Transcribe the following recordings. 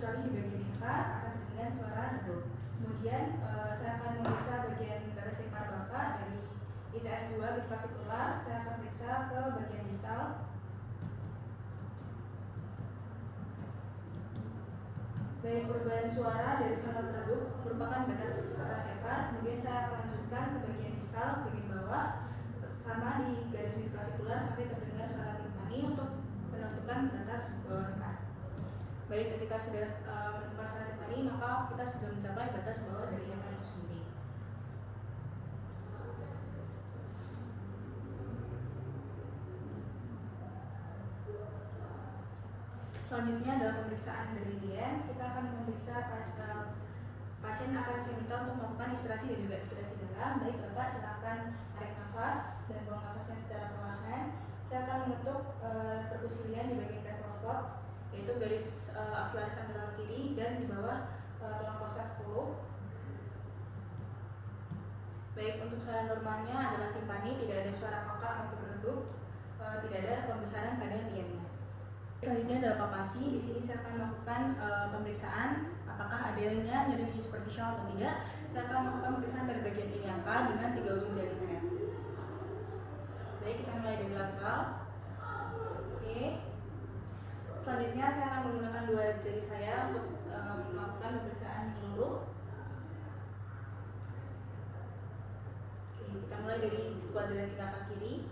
kali di bagian hekar akan terdengar suara redup. Kemudian saya akan memeriksa bagian batas hekar Bapak dari ICS 2 bit clavikular. Saya akan periksa ke bagian distal. Baik, perubahan suara dari skala redup merupakan batas hekar. Kemudian saya akan lanjutkan ke bagian distal, bagian bawah, sama di garis bit clavikular sampai terdengar suara timpani untuk menentukan batas hekar. Baik, ketika sudah menemukan suara timpani, maka kita sudah mencapai batas bawah dari hekar itu sendiri. Selanjutnya adalah pemeriksaan dari Lien. Kita akan memeriksa pasien akan saya minta untuk melakukan inspirasi dan juga ekspirasi dalam. Baik Bapak, silakan tarik nafas dan buang nafasnya secara perlahan. Saya akan mengetuk perkusi Lien di bagian crystal spot, yaitu garis akselaris antara kiri dan di bawah tulang kosta 10. Baik, untuk suara normalnya adalah timpani, tidak ada suara kakak maupun redup, tidak ada pembesaran pada liennya. Selanjutnya adalah papasi. Di sini saya akan melakukan pemeriksaan apakah adanya nyeri superficial atau tidak. Saya akan melakukan pemeriksaan pada bagian iliaka dengan 3 ujung jari saya. Baik, kita mulai dari lateral. Oke. Selanjutnya saya akan menggunakan 2 jari saya untuk melakukan pemeriksaan menyeluruh. Oke, kita mulai dari kuadran iliaka kiri.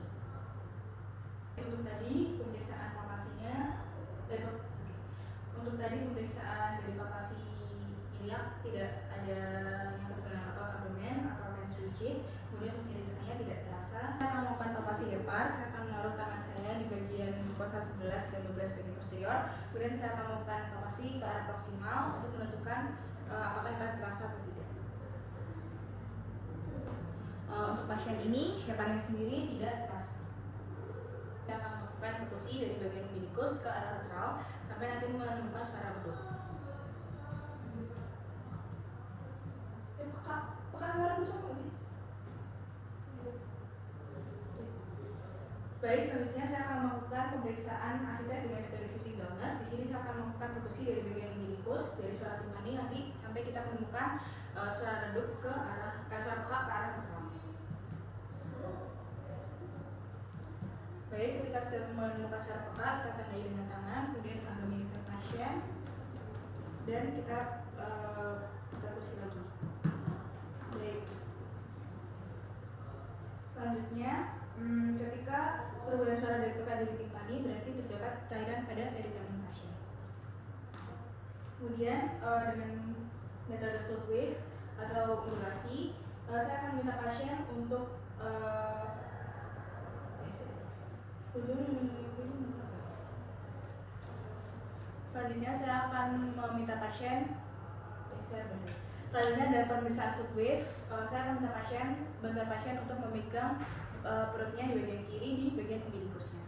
Untuk tadi pemeriksaan papasinya, untuk tadi pemeriksaan dari papasi iliak tidak ada yang ketegangan otot abdomen atau tensi rigid. Kemudian untuk nyeri tengahnya tidak terasa. Saya akan melakukan papasi hepar. Saya akan menaruh tangan saya di bagian kosta 11 dan 12 bagian posterior. Kemudian saya akan melakukan papasi ke arah proksimal untuk menentukan apakah hepar terasa atau tidak. Untuk pasien ini heparnya sendiri tidak terasa. Saya akan melakukan perkusi dari bagian umbilikus ke arah lateral sampai nanti menemukan suara redup. Pekan suara redup sama lagi. Baik, selanjutnya saya akan melakukan pemeriksaan asites dengan metode shifting dullness. Di sini saya akan melakukan perkusi dari bagian umbilikus, dari suara timpani nanti sampai kita menemukan suara redup ke arah suara pekak ke arah lateral. Baik, ketika sudah menemukan suara peka, kita tandai dengan tangan, kemudian agami ke pasien, dan kita perkusi lagi. Baik. Selanjutnya, ketika perubahan suara dari peka jadi timpani, berarti terdapat cairan pada peritoneum pasien. Kemudian dengan metode float wave atau ondulasi, saya akan minta pasien untuk selanjutnya saya akan meminta pasien selanjutnya ada pemeriksaan foot wave. Saya akan minta bantuan pasien untuk memegang perutnya di bagian kiri di bagian umbilikusnya.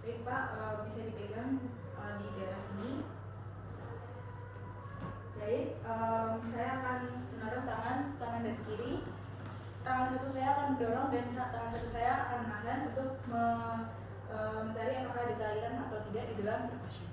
Baik Pak, bisa dipegang di daerah sini. Baik, saya akan menaruh tangan kanan dan kiri. Tangan satu saya akan mendorong dan tangan satu saya akan menahan untuk mencari apakah ada cairan atau tidak di dalam perut pasien.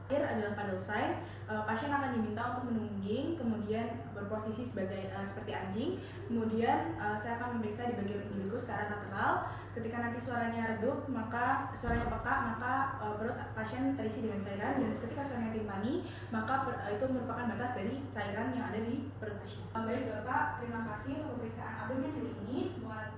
Terakhir adalah paddle sign. Pasien akan diminta untuk menungging, kemudian berposisi seperti anjing. Kemudian saya akan memeriksa di bagian umbilikus ke arah lateral. Ketika nanti suaranya redup, maka suaranya peka, maka perut pasien terisi dengan cairan. Dan ketika suaranya timpani, maka itu merupakan batas dari cairan yang ada di perut pasien. Baik Bapak, terima kasih untuk pemeriksaan abdomen hari ini. Semua